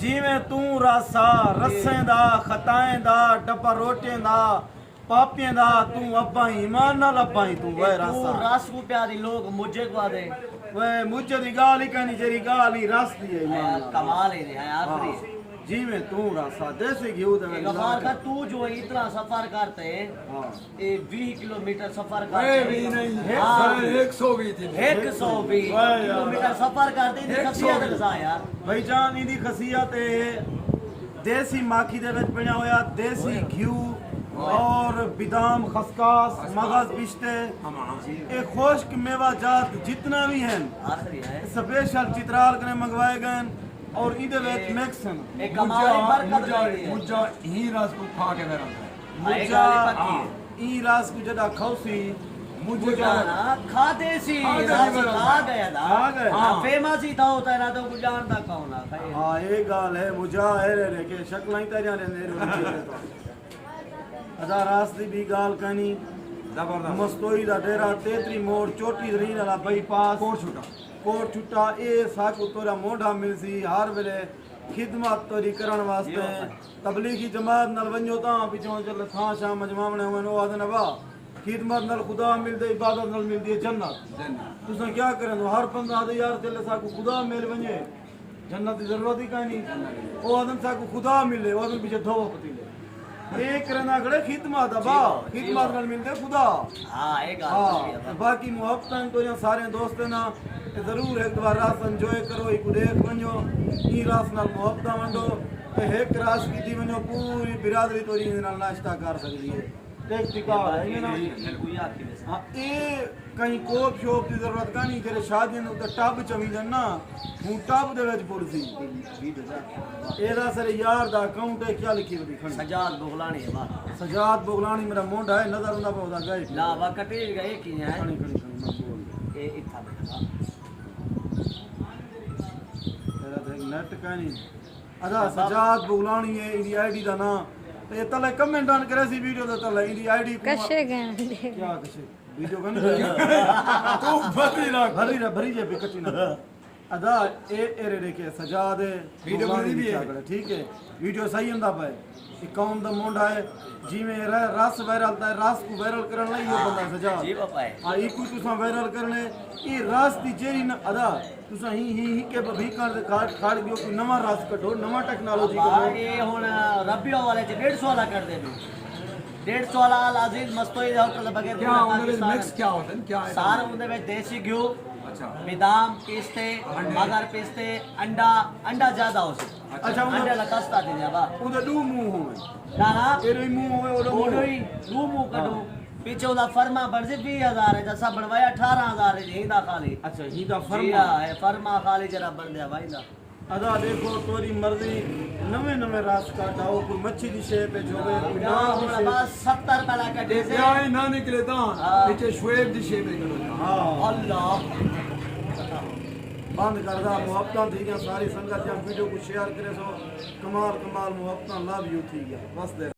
जिवें तू रासा रसें दा खताएं दा डब्बा रोटियां दा पापियां दा तू अब्बा ईमान नाल अब्बा ही तू वे रासा रस को प्यारी लोग मुझे को दे वे मुझे दी गाल ही कहनी जेरी गाल ही रस दी है कमाल है आखिरी जिवें तू रासा देसी घी दे गफार का तू जो इतना सफर करते हां ए 20 किलोमीटर सफर ए करते भी नहीं 120 किलोमीटर सफर करते दी खसियत रसा यार भाईजान इदी खसियत है देसी माखी दे विच बणया होया देसी घी और बिदाम खसकास मगज पिस्ते ये खुश्क मेवा जात जितना भी हैं आखिरी है स्पेशल चित्राल कने मंगवाए गए और इदे विच मिक्स हैं एक कमाल बरकत है मुझा ही रस को खा के मेरा मुझा ई रास को जदा खौसी मुझे जाना खाते सी आ गया था आ गए फेमस ही था होता है ना तो कुछ जानता कौन है हां ये गाल है मुझा है रे के शक्ल ही तेरे ने अदा रास दी भी गाल कहनी जबरदस्त मस्तोई दा डेरा तेतरी मोड़ चोटी रही वाला बाईपास कोट छुट्टा ए साकू तोरा मोढ़ा मिलसी हर वेले खिदमत तोरी करण वास्ते तबलीगी जमात नाल वञो ता पिछों चल था शाम जमावणे वनो आदन वा खिदमत नाल खुदा मिलदे इबादत नाल मिलदी जन्नत तुसा क्या करन हर बंदा दे यार चले साकू खुदा मिल वञे जन्नत दी जरूरत ही कानी ओ आदम साकू खुदा मिले ओ आदम पीछे धोवो पतीले एक करना खड़े खिदमत बा खिदमत नाल मिलदे खुदा हां एक हां बाकी मोहब्बतां तो सारे दोस्त ना जरूर एक बार रास एंजॉय करो एक देख वञो ई रास नाल मोहब्बतां वंडो एक रास की दी वञो पूरी बिरादरी तोरी नाल नाश्ता कर सकदी है देख टिका है ना हां ए कहीं कोप शोप की जरूरत कानी तेरे शादी नु तो टब चवींदन ना हूं टब दे विच पुरसी एदा सर यार दा अकाउंट है क्या लिखी होदी खण सजाद बोगलानी है बात सजाद बोगलानी मेरा मोंढा है नजर ना पौदा गए ला वकटे गए की है खणी ए इथा बैठा तेरा देख नेट कानी अदा सजाद बोगलानी है इदी आईडी दा ना ये तले कमेंट ऑन करे सी वीडियो दा तले इदी आईडी कशे गए क्या कशे वीडियो कन तू भरी जे बिकती ना अदा ए एरे देखे सजाद वीडियो बनी भी है ठीक है वीडियो सही हुंदा पे अकाउंट दा मोंढा है जिवें रस वायरल ता रस को वायरल करन लई यो बंदा सजाद जी बापा है हां ई को तुसा वायरल करने ई रस दी जेरी न अदा तुसा ही के भीकण दे खाड़ दियो कोई नवा रस कढो नवा टेक्नोलॉजी कढो ये हुन रबियो वाले च 150 वाला कर दे 150 वाला अजीज मस्तोई दे होटल बगैर क्या उनमें मिक्स क्या होता है क्या है सार उनदे में देसी घी अच्छा बादाम पिस्ते मगर पिस्ते अंडा ज्यादा हो से अच्छा अंडा लकस्ता दे बा उदे दू मुंह होवे ना ना एरो मुंह होवे ओडो ही दू मुंह कढो पीछे उदा फर्मा बरजे 20000 है जसा बनवाया 18000 है हिंदा खाली अच्छा हिंदा फर्मा फरमा है फर्मा खाली जरा बन दे भाई दा अदा देखो तोरी मर्जी नवे नवे रास काटाओ कोई मच्छी दी शेप पे जोवे कोई ना नाम दी बस 70 पहला कटे से क्या है ना निकले ता पीछे शुएब दी शेप निकलो हां अल्लाह बंद करदा मोहब्बतां थी गया सारी संगत जब वीडियो को शेयर करे सो कमाल कमाल मोहब्बतां लव यू थी गया बस दे